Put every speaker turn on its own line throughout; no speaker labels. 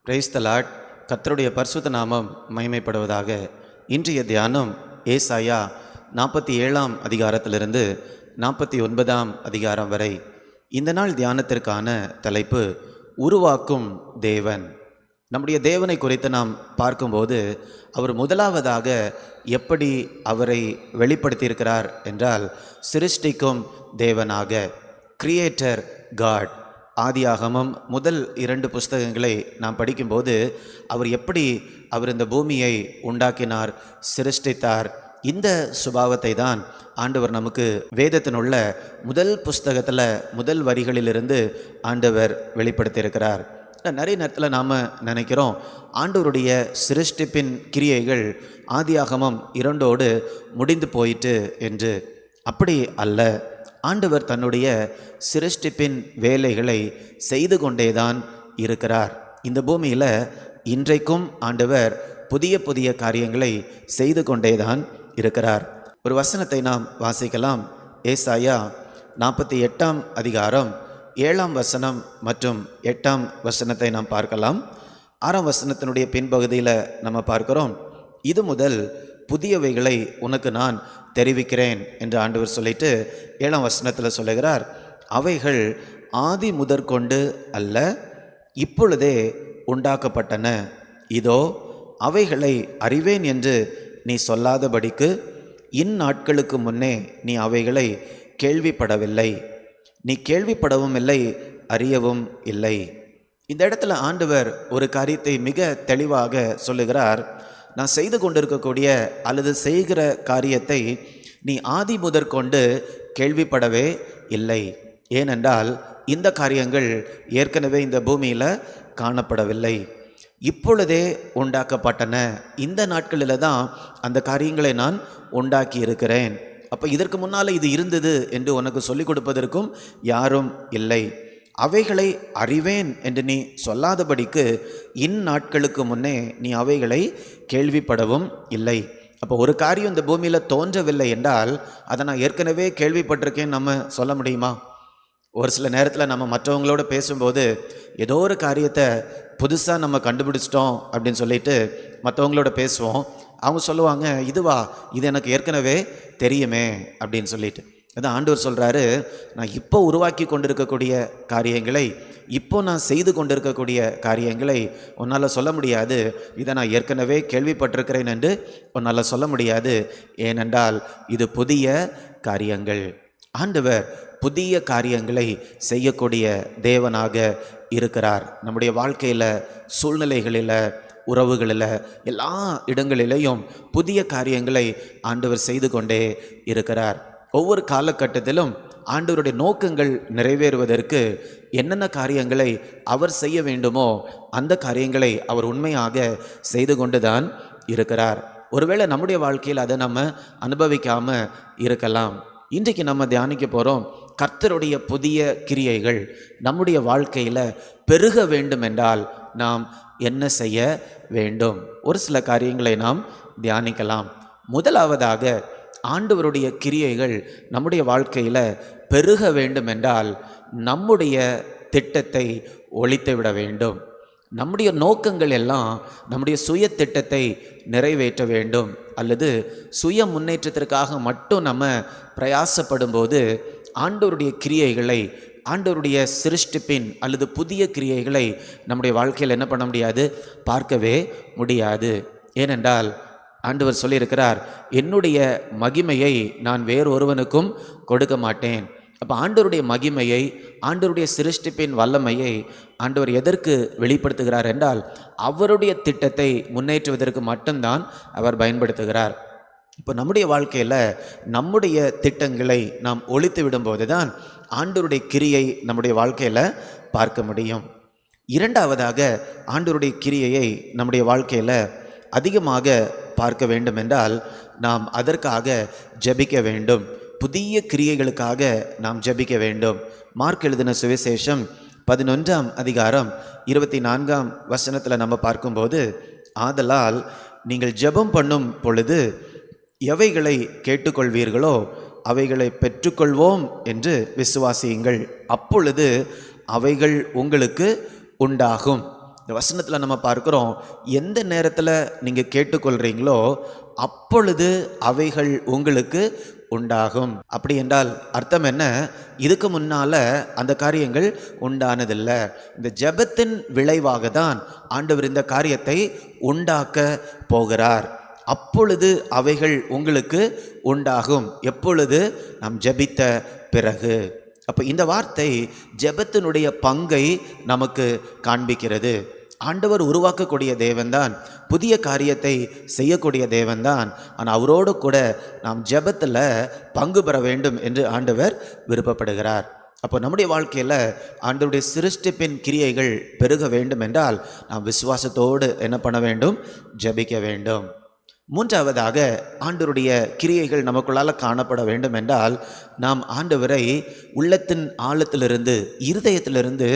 Praise the Lord. கர்த்தருடைய பரிசுத்த நாமம் மகிமைப்படுவதாக. இன்றைய தியானம் ஏசாயா 47ஆம் அதிகாரத்திலிருந்து 49ஆம் அதிகாரம் வரை. இந்த நாள் தியானத்திற்கான தலைப்பு உருவாக்கும் தேவன். நம்முடைய தேவனை குறித்து நாம் பார்க்கும்போது அவர் முதலாவதாக எப்படி அவரை வெளிப்படுத்தியிருக்கிறார் என்றால் சிருஷ்டிக்கும் தேவனாக, கிரியேட்டர் காட். ஆதியாகமம் முதல் 2 புஸ்தகங்களை நாம் படிக்கும்போது அவர் இந்த பூமியை உண்டாக்கினார், சிருஷ்டித்தார். இந்த சுபாவத்தை தான் ஆண்டவர் நமக்கு வேதத்தினுள்ள முதல் புஸ்தகத்தில் முதல் வரிகளிலிருந்து ஆண்டவர் வெளிப்படுத்தியிருக்கிறார். நிறைய நேரத்தில் நாம் நினைக்கிறோம் ஆண்டவருடைய சிருஷ்டிப்பின் கிரியைகள் ஆதியாகமம் 2ஓடு முடிந்து போயிட்டு என்று. அப்படி அல்ல. ஆண்டவர் தன்னுடைய சிருஷ்டிப்பின் வேலைகளை செய்து கொண்டேதான் இருக்கிறார். இந்த பூமியில் இன்றைக்கும் ஆண்டவர் புதிய புதிய காரியங்களை செய்து கொண்டேதான் இருக்கிறார். ஒரு வசனத்தை நாம் வாசிக்கலாம். ஏசாயா 48ஆம் அதிகாரம் 7ஆம் வசனம் மற்றும் 8ஆம் வசனத்தை நாம் பார்க்கலாம். 6ஆம் வசனத்தினுடைய பின்பகுதியில் நம்ம பார்க்கிறோம், இது முதல் புதியவைகளை உனக்கு நான் தெரிவிக்கிறேன் என்று ஆண்டவர் சொல்லிட்டு 7ஆம் வசனத்தில் சொல்லுகிறார், அவைகள் ஆதி முதற்கொண்டு அல்ல, இப்பொழுதே உண்டாக்கப்பட்டன. இதோ அவைகளை அறிவேன் என்று நீ சொல்லாதபடிக்கு இந்நாட்களுக்கு முன்னே நீ அவைகளை கேள்விப்படவில்லை, நீ கேள்விப்படவும் இல்லை, அறியவும் இல்லை. இந்த இடத்துல ஆண்டவர் ஒரு காரியத்தை மிக தெளிவாக சொல்லுகிறார். நான் செய்து கொண்டிருக்கக்கூடிய அல்லது செய்கிற காரியத்தை நீ ஆதி முதற்கொண்டு கேள்விப்படவே இல்லை. ஏனென்றால் இந்த காரியங்கள் ஏற்கனவே இந்த பூமியில் காணப்படவில்லை, இப்பொழுதே உண்டாக்கப்பட்டன. இந்த நாட்களில் தான் அந்த காரியங்களை நான் உண்டாக்கி இருக்கிறேன். அப்போ இதற்கு முன்னால் இது இருந்தது என்று உனக்கு சொல்லிக் கொடுப்பதற்கும் யாரும் இல்லை. அவைகளை அறிவேன் என்று நீ சொல்லாதபடிக்கு இந்நாட்களுக்கு முன்னே நீ அவைகளை கேள்விப்படவும் இல்லை. அப்போ ஒரு காரியம் இந்த பூமியில் தோன்றவில்லை என்றால் அதை நான் ஏற்கனவே கேள்விப்பட்டிருக்கேன்னு நம்ம சொல்ல முடியுமா? ஒரு சில நேரத்தில் நம்ம மற்றவங்களோட பேசும்போது ஏதோ ஒரு காரியத்தை புதுசாக நம்ம கண்டுபிடிச்சிட்டோம் அப்படின்னு சொல்லிட்டு மற்றவங்களோட பேசுவோம். அவங்க சொல்லுவாங்க, இதுவா, இது எனக்கு ஏற்கனவே தெரியுமே அப்படின்னு சொல்லிட்டு. அதான் ஆண்டவர் சொல்கிறாரு, நான் இப்போ உருவாக்கி கொண்டிருக்கக்கூடிய காரியங்களை, இப்போ நான் செய்து கொண்டிருக்கக்கூடிய காரியங்களை உன்னால் சொல்ல முடியாது. இதை நான் ஏற்கனவே கேள்விப்பட்டிருக்கிறேன் என்று உன்னால் சொல்ல முடியாது. ஏனென்றால் இது புதிய காரியங்கள். ஆண்டவர் புதிய காரியங்களை செய்யக்கூடிய தேவனாக இருக்கிறார். நம்முடைய வாழ்க்கையில், சூழ்நிலைகளில், உறவுகளில், எல்லா இடங்களிலேயும் புதிய காரியங்களை ஆண்டவர் செய்து கொண்டே இருக்கிறார். ஒவ்வொரு காலகட்டத்திலும் ஆண்டவருடைய நோக்கங்கள் நிறைவேறுவதற்கு என்னென்ன காரியங்களை அவர் செய்ய வேண்டுமோ அந்த காரியங்களை அவர் உண்மையாக செய்து கொண்டுதான் இருக்கிறார். ஒருவேளை நம்முடைய வாழ்க்கையில் அதை நம்ம அனுபவிக்காமல் இருக்கலாம். இன்றைக்கு நம்ம தியானிக்க போகிறோம், கர்த்தருடைய புதிய கிரியைகள் நம்முடைய வாழ்க்கையில் பெருக வேண்டும் என்றால் நாம் என்ன செய்ய வேண்டும்? ஒரு சில காரியங்களை நாம் தியானிக்கலாம். முதலாவதாக, ஆண்டவருடைய கிரியைகள் நம்முடைய வாழ்க்கையில் பெருக வேண்டும் என்றால் நம்முடைய திட்டத்தை ஒழித்து விட வேண்டும். நம்முடைய நோக்கங்கள் எல்லாம் நம்முடைய சுய திட்டத்தை நிறைவேற்ற வேண்டும் அல்லது சுய முன்னேற்றத்திற்காக மட்டும் நம்ம பிரயாசப்படும் போது ஆண்டவருடைய கிரியைகளை, ஆண்டவருடைய சிருஷ்டிப்பின் அல்லது புதிய கிரியைகளை நம்முடைய வாழ்க்கையில் என்ன பண்ண முடியாது? பார்க்கவே முடியாது. ஏனென்றால் ஆண்டவர் சொல்லியிருக்கிறார், என்னுடைய மகிமையை நான் வேறொருவனுக்கும் கொடுக்க மாட்டேன். அப்போ ஆண்டவருடைய மகிமையை, ஆண்டவருடைய சிருஷ்டிப்பின் வல்லமையை ஆண்டவர் எதற்கு வெளிப்படுத்துகிறார் என்றால் அவருடைய திட்டத்தை முன்னேற்றுவதற்கு மட்டும்தான் அவர் பயன்படுத்துகிறார். இப்போ நம்முடைய வாழ்க்கையில் நம்முடைய திட்டங்களை நாம் ஒழித்து விடும்போது தான் ஆண்டவருடைய கிரியை நம்முடைய வாழ்க்கையில் பார்க்க முடியும். இரண்டாவதாக, ஆண்டவருடைய கிரியையை நம்முடைய வாழ்க்கையில் அதிகமாக பார்க்க வேண்டும் என்றால் நாம் அதற்காக ஜெபிக்க வேண்டும். புதிய கிரியைகளுக்காக நாம் ஜெபிக்க வேண்டும். மார்க் எழுதின சுவிசேஷம் 11ஆம் அதிகாரம் 24ஆம் வசனத்தில் நம்ம பார்க்கும்போது, ஆதலால் நீங்கள் ஜெபம் பண்ணும் பொழுது எவைகளை கேட்டுக்கொள்வீர்களோ அவைகளை பெற்றுக்கொள்வோம் என்று விசுவாசியுங்கள், அப்பொழுது அவைகள் உங்களுக்கு உண்டாகும். இந்த வசனத்தில் நம்ம பார்க்கிறோம், எந்த நேரத்தில் நீங்கள் கேட்டுக்கொள்கிறீங்களோ அப்பொழுது அவைகள் உங்களுக்கு உண்டாகும். அப்படி என்றால் அர்த்தம் என்ன? இதுக்கு முன்னால அந்த காரியங்கள் உண்டானதில்லை. இந்த ஜெபத்தின் விளைவாக தான் ஆண்டவர் இந்த காரியத்தை உண்டாக்க போகிறார். அப்பொழுது அவைகள் உங்களுக்கு உண்டாகும். எப்பொழுது? நாம் ஜெபித்த பிறகு. அப்போ இந்த வார்த்தை ஜெபத்தினுடைய பங்கை நமக்கு காண்பிக்கிறது. ஆண்டவர் உருவாக்கக்கூடிய தேவன்தான், புதிய காரியத்தை செய்யக்கூடிய தேவன்தான். ஆனால் அவரோடு கூட நாம் ஜெபத்தில் பங்கு பெற வேண்டும் என்று ஆண்டவர் விருப்பப்படுகிறார். அப்போ நம்முடைய வாழ்க்கையில் ஆண்டவருடைய சிருஷ்டிப்பின் கிரியைகள் பெருக வேண்டும் என்றால் நாம் விசுவாசத்தோடு என்ன பண்ண வேண்டும்? ஜெபிக்க வேண்டும். மூன்றாவதாக, ஆண்டவருடைய கிரியைகள் நமக்குள்ளால் காணப்பட வேண்டும் என்றால் நாம் ஆண்டவரை உள்ளத்தின் ஆழத்திலிருந்து, இருதயத்திலிருந்து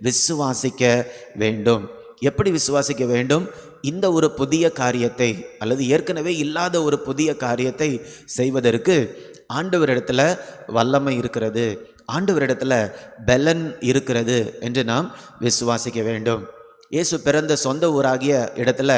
விசுவாசிக்க வேண்டும். எப்படி விசுவாசிக்க வேண்டும்? இந்த ஒரு புதிய காரியத்தை அல்லது ஏற்கனவே இல்லாத ஒரு புதிய காரியத்தை செய்வதற்கு ஆண்டவரிடத்தில் வல்லமை இருக்கிறது, ஆண்டவரிடத்தில் பலன் இருக்கிறது என்று நாம் விசுவாசிக்க வேண்டும். இயேசு பிறந்த சொந்த ஊராகிய இடத்துல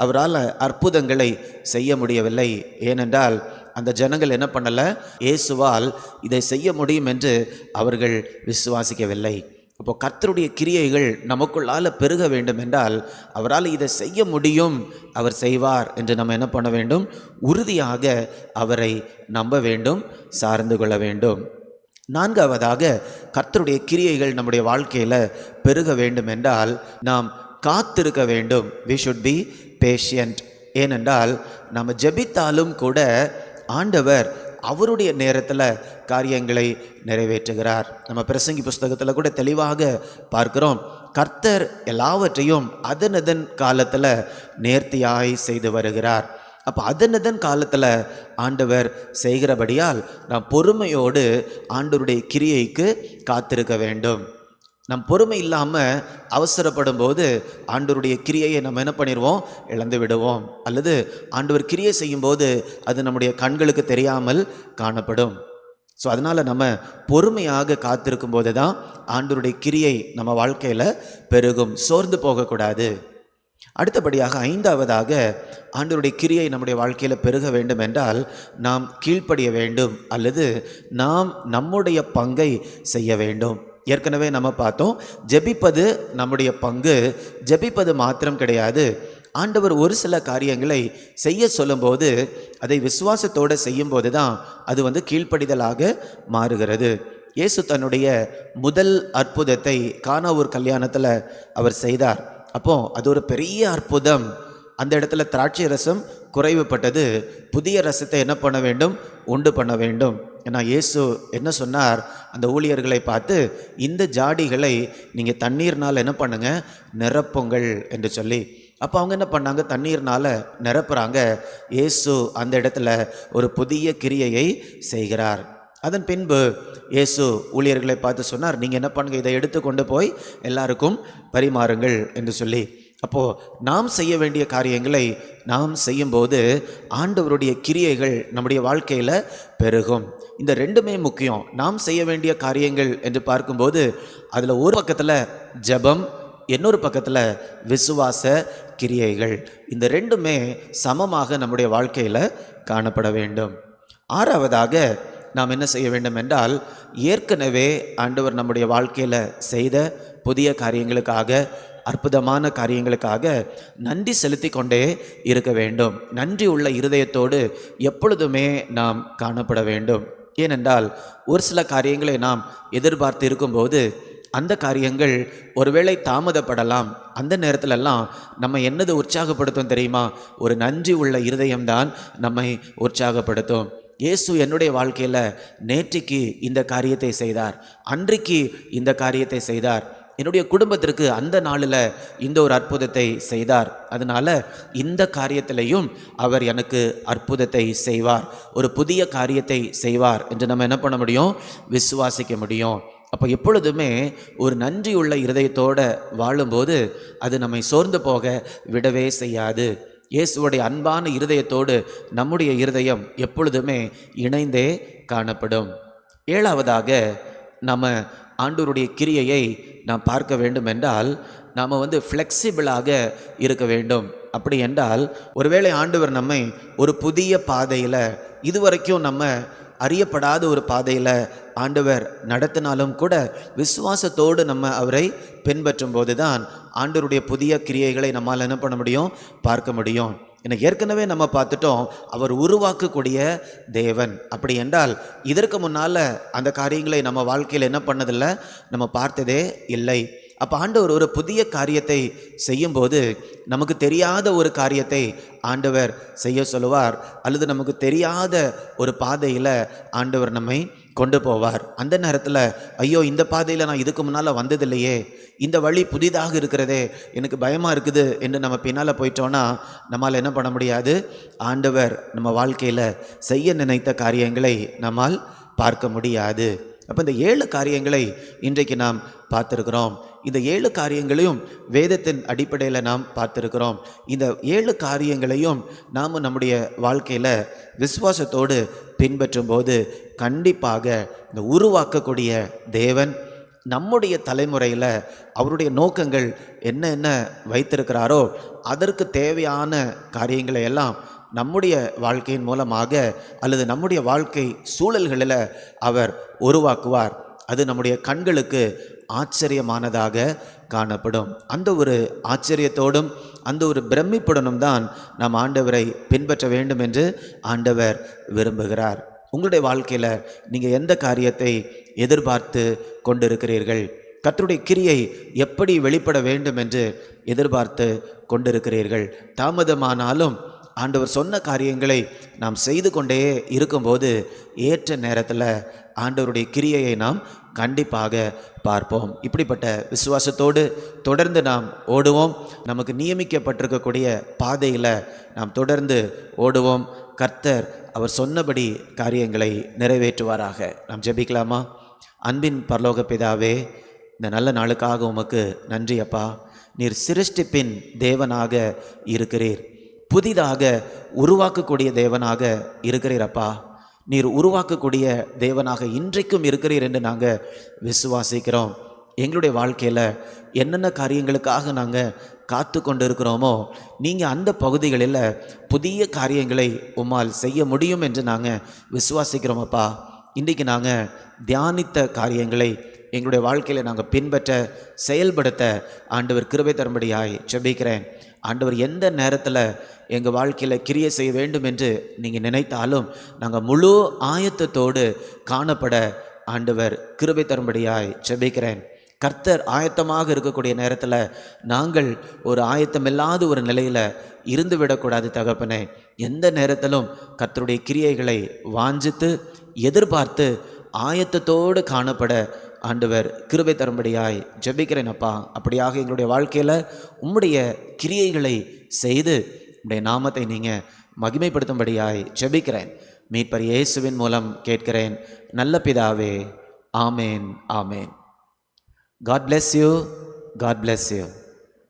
அவரால் அற்புதங்களை செய்ய முடியவில்லை. ஏனென்றால் அந்த ஜனங்கள் என்ன பண்ணலை? இயேசுவால் இதை செய்ய முடியும் என்று அவர்கள் விசுவாசிக்கவில்லை. இப்போ கர்த்தருடைய கிரியைகள் நமக்குள்ளால் பெருக வேண்டும் என்றால் அவரால் இதை செய்ய முடியும், அவர் செய்வார் என்று நம்ம என்ன பண்ண வேண்டும்? உறுதியாக அவரை நம்ப வேண்டும், சார்ந்து கொள்ள வேண்டும். நான்காவதாக, கர்த்தருடைய கிரியைகள் நம்முடைய வாழ்க்கையில் பெருக வேண்டும் என்றால் நாம் காத்திருக்க வேண்டும். we should be patient. ஏனென்றால் நம்ம ஜெபித்தாலும் கூட ஆண்டவர் அவருடைய நேரத்தில் காரியங்களை நிறைவேற்றுகிறார். நம்ம பிரசங்கி புஸ்தகத்தில் கூட தெளிவாக பார்க்கிறோம், கர்த்தர் எல்லாவற்றையும் அதனதன் காலத்தில் நேர்த்தியாய் செய்து வருகிறார். அப்போ அதனதன் காலத்தில் ஆண்டவர் செய்கிறபடியால் நாம் பொறுமையோடு ஆண்டவருடைய கிரியைக்கு காத்திருக்க வேண்டும். நம் பொறுமை இல்லாமல் அவசரப்படும் போது ஆண்டவருடைய கிரியையை நம்ம என்ன பண்ணிடுவோம்? இழந்து விடுவோம். அல்லது ஆண்டவர் கிரியை செய்யும்போது அது நம்முடைய கண்களுக்கு தெரியாமல் காணப்படும். ஸோ அதனால் நம்ம பொறுமையாக காத்திருக்கும் போது தான் ஆண்டவருடைய கிரியை நம்ம வாழ்க்கையில் பெருகும். சோர்ந்து போகக்கூடாது. அடுத்தபடியாக, ஐந்தாவதாக, ஆண்டவருடைய கிரியை நம்முடைய வாழ்க்கையில் பெருக வேண்டும் என்றால் நாம் கீழ்ப்படிய வேண்டும் அல்லது நாம் நம்முடைய பங்கை செய்ய வேண்டும். ஏற்கனவே நம்ம பார்த்தோம், ஜெபிப்பது நம்முடைய பங்கு. ஜெபிப்பது மாத்திரம் கிடையாது, ஆண்டவர் ஒரு சில காரியங்களை செய்ய சொல்லும்போது அதை விசுவாசத்தோடு செய்யும்போது தான் அது கீழ்ப்படிதலாக மாறுகிறது. இயேசு தன்னுடைய முதல் அற்புதத்தை கானா ஊர் கல்யாணத்தில் அவர் செய்தார். அப்போ அது ஒரு பெரிய அற்புதம். அந்த இடத்துல திராட்சை ரசம் குறைவுபட்டது. புதிய ரசத்தை என்ன பண்ண வேண்டும்? உண்டு பண்ண வேண்டும். ஏன்னா இயேசு என்ன சொன்னார்? அந்த ஊழியர்களை பார்த்து, இந்த ஜாடிகளை நீங்கள் தண்ணீர்னால் என்ன பண்ணுங்க? நிரப்புங்கள் என்று சொல்லி. அப்போ அவங்க என்ன பண்ணாங்க? தண்ணீர்னால் நிரப்புறாங்க. இயேசு அந்த இடத்துல ஒரு புதிய கிரியையை செய்கிறார். அதன் பின்பு இயேசு ஊழியர்களை பார்த்து சொன்னார், நீங்கள் என்ன பண்ணுங்க? இதை எடுத்து கொண்டு போய் எல்லாருக்கும் பரிமாறுங்கள் என்று சொல்லி. அப்போது நாம் செய்ய வேண்டிய காரியங்களை நாம் செய்யும்போது ஆண்டவருடைய கிரியைகள் நம்முடைய வாழ்க்கையில் பெருகும். இந்த ரெண்டுமே முக்கியம். நாம் செய்ய வேண்டிய காரியங்கள் என்று பார்க்கும்போது அதில் ஒரு பக்கத்தில் ஜெபம், இன்னொரு பக்கத்தில் விசுவாச கிரியைகள். இந்த ரெண்டுமே சமமாக நம்முடைய வாழ்க்கையில் காணப்பட வேண்டும். ஆறாவதாக, நாம் என்ன செய்ய வேண்டும் என்றால் ஏற்கனவே ஆண்டவர் நம்முடைய வாழ்க்கையில் செய்த புதிய காரியங்களுக்காக, அற்புதமான காரியங்களுக்காக நன்றி செலுத்தி கொண்டே இருக்க வேண்டும். நன்றி உள்ள இருதயத்தோடு எப்பொழுதுமே நாம் காணப்பட வேண்டும். ஏனென்றால் ஒரு சில காரியங்களை நாம் எதிர்பார்த்து இருக்கும்போது அந்த காரியங்கள் ஒருவேளை தாமதப்படலாம். அந்த நேரத்திலெல்லாம் நம்ம என்னது உற்சாகப்படுத்தும் தெரியுமா? ஒரு நன்றி உள்ள இருதயம்தான் நம்மை உற்சாகப்படுத்தும். இயேசு என்னுடைய வாழ்க்கையில் நேற்றைக்கு இந்த காரியத்தை செய்தார், அன்றைக்கு இந்த காரியத்தை செய்தார், என்னுடைய குடும்பத்திற்கு அந்த நாளில் இந்த ஒரு அற்புதத்தை செய்தார், அதனால் இந்த காரியத்திலையும் அவர் எனக்கு அற்புதத்தை செய்வார், ஒரு புதிய காரியத்தை செய்வார் என்று நம்ம என்ன பண்ண முடியும்? விசுவாசிக்க முடியும். அப்போ எப்பொழுதுமே ஒரு நன்றி உள்ள இருதயத்தோடு வாழும்போது அது நம்மை சோர்ந்து போக விடவே செய்யாது. இயேசுவுடைய அன்பான இருதயத்தோடு நம்முடைய இருதயம் எப்பொழுதுமே இணைந்தே காணப்படும். ஏழாவதாக, நம்ம ஆண்டவருடைய கிரியையை நாம் பார்க்க வேண்டும் என்றால் நாம் ஃப்ளெக்சிபிளாக இருக்க வேண்டும். அப்படி என்றால் ஒருவேளை ஆண்டவர் நம்மை ஒரு புதிய பாதையில், இதுவரைக்கும் நம்ம அறியப்படாத ஒரு பாதையில் ஆண்டவர் நடத்தினாலும் கூட விசுவாசத்தோடு நம்ம அவரை பின்பற்றும் போது தான் ஆண்டவருடைய புதிய கிரியைகளை நம்மால் என்ன பண்ண முடியும், பார்க்க முடியும். எனக்கு ஏற்கனவே நம்ம பார்த்துட்டோம், அவர் உருவாக்கக்கூடிய தேவன். அப்படி என்றால் இதற்கு முன்னால் அந்த காரியங்களை நம்ம வாழ்க்கையில் என்ன பண்ணதில்லை, நம்ம பார்த்ததே இல்லை. அப்போ ஆண்டவர் ஒரு புதிய காரியத்தை செய்யும்போது நமக்கு தெரியாத ஒரு காரியத்தை ஆண்டவர் செய்ய சொல்லுவார், அல்லது நமக்கு தெரியாத ஒரு பாதையில் ஆண்டவர் நம்மை கொண்டு போவார். அந்த நேரத்தில் ஐயோ, இந்த பாதையில் நான் இதுக்கு முன்னால் வந்ததில்லையே, இந்த வழி புதிதாக இருக்கிறதே, எனக்கு பயமாக இருக்குது என்று நம்ம பின்னால் போயிட்டோன்னா நம்மால் என்ன பண்ண முடியாது, ஆண்டவர் நம்ம வாழ்க்கையில் செய்ய நினைத்த காரியங்களை நம்மால் பார்க்க முடியாது. அப்போ இந்த 7 காரியங்களை இன்றைக்கு நாம் பார்த்துருக்கிறோம். இந்த 7 காரியங்களையும் வேதத்தின் அடிப்படையில் நாம் பார்த்துருக்கிறோம். இந்த 7 காரியங்களையும் நாம் நம்முடைய வாழ்க்கையில் விசுவாசத்தோடு பின்பற்றும் போது கண்டிப்பாக இந்த உருவாக்கக்கூடிய தேவன் நம்முடைய தலைமுறையில் அவருடைய நோக்கங்கள் என்ன வைத்திருக்கிறாரோ அதற்கு தேவையான காரியங்களை எல்லாம் நம்முடைய வாழ்க்கையின் மூலமாக அல்லது நம்முடைய வாழ்க்கை சூழல்களில் அவர் உருவாக்குவார். அது நம்முடைய கண்களுக்கு ஆச்சரியமானதாக காணப்படும். அந்த ஒரு ஆச்சரியத்தோடும் அந்த ஒரு பிரமிப்புடனும் தான் நாம் ஆண்டவரை பின்பற்ற வேண்டும் என்று ஆண்டவர் விரும்புகிறார். உங்களுடைய வாழ்க்கையில் நீங்கள் எந்த காரியத்தை எதிர்பார்த்து கொண்டிருக்கிறீர்கள்? கர்த்தருடைய கிரியை எப்படி வெளிப்பட வேண்டும் என்று எதிர்பார்த்து கொண்டிருக்கிறீர்கள்? தாமதமானாலும் ஆண்டவர் சொன்ன காரியங்களை நாம் செய்து கொண்டே இருக்கும்போது ஏற்ற நேரத்தில் ஆண்டவருடைய கிரியையை நாம் கண்டிப்பாக பார்ப்போம். இப்படிப்பட்ட விசுவாசத்தோடு தொடர்ந்து நாம் ஓடுவோம். நமக்கு நியமிக்கப்பட்டிருக்கக்கூடிய பாதையில் நாம் தொடர்ந்து ஓடுவோம். கர்த்தர் அவர் சொன்னபடி காரியங்களை நிறைவேற்றுவாராக. நாம் ஜெபிக்கலாமா? அன்பின் பரலோக பிதாவே, இந்த நல்ல நாளுக்காக உமக்கு நன்றி அப்பா. நீர் சிருஷ்டிப்பின் தேவனாக இருக்கிறீர், புதிதாக உருவாக்கக்கூடிய தேவனாக இருக்கிறீர் அப்பா. நீர் உருவாக்கக்கூடிய தேவனாக இன்றைக்கும் இருக்கிறீர் என்று நாங்கள் விசுவாசிக்கிறோம். எங்களுடைய வாழ்க்கையில் என்னென்ன காரியங்களுக்காக நாங்கள் காத்து கொண்டு இருக்கிறோமோ நீங்கள் அந்த பகுதிகளில் புதிய காரியங்களை உம்மால் செய்ய முடியும் என்று நாங்கள் விசுவாசிக்கிறோம் அப்பா. இன்றைக்கு நாங்கள் தியானித்த காரியங்களை எங்களுடைய வாழ்க்கையில் நாங்கள் பின்பற்ற செயல்படுத்த ஆண்டவர் கிருபை தரும்படியாய் ஜெபிக்கிறேன். ஆண்டவர் எந்த நேரத்தில் எங்கள் வாழ்க்கையில் கிரியை செய்ய வேண்டும் என்று நீங்கள் நினைத்தாலும் நாங்கள் முழு ஆயத்தத்தோடு காணப்பட ஆண்டவர் கிருபை தரும்படியாய் ஜெபிக்கிறேன். கர்த்தர் ஆயத்தமாக இருக்கக்கூடிய நேரத்தில் நாங்கள் ஒரு ஆயத்தமில்லாத ஒரு நிலையில் இருந்து விடக்கூடாது தகப்பனே. எந்த நேரத்திலும் கர்த்தருடைய கிரியைகளை வாஞ்சித்து எதிர்பார்த்து ஆயத்தத்தோடு காணப்பட ஆண்டவர் கிருபை தரும்படியாய் ஜெபிக்கிறேன் அப்பா. அப்படியாக எங்களுடைய வாழ்க்கையில் உம்முடைய கிரியைகளை செய்து உம்முடைய நாமத்தை நீங்கள் மகிமைப்படுத்தும்படியாய் ஜெபிக்கிறேன். மீட்பர் இயேசுவின் மூலம் கேட்கிறேன் நல்ல பிதாவே. ஆமேன், ஆமேன். God bless you. God bless you.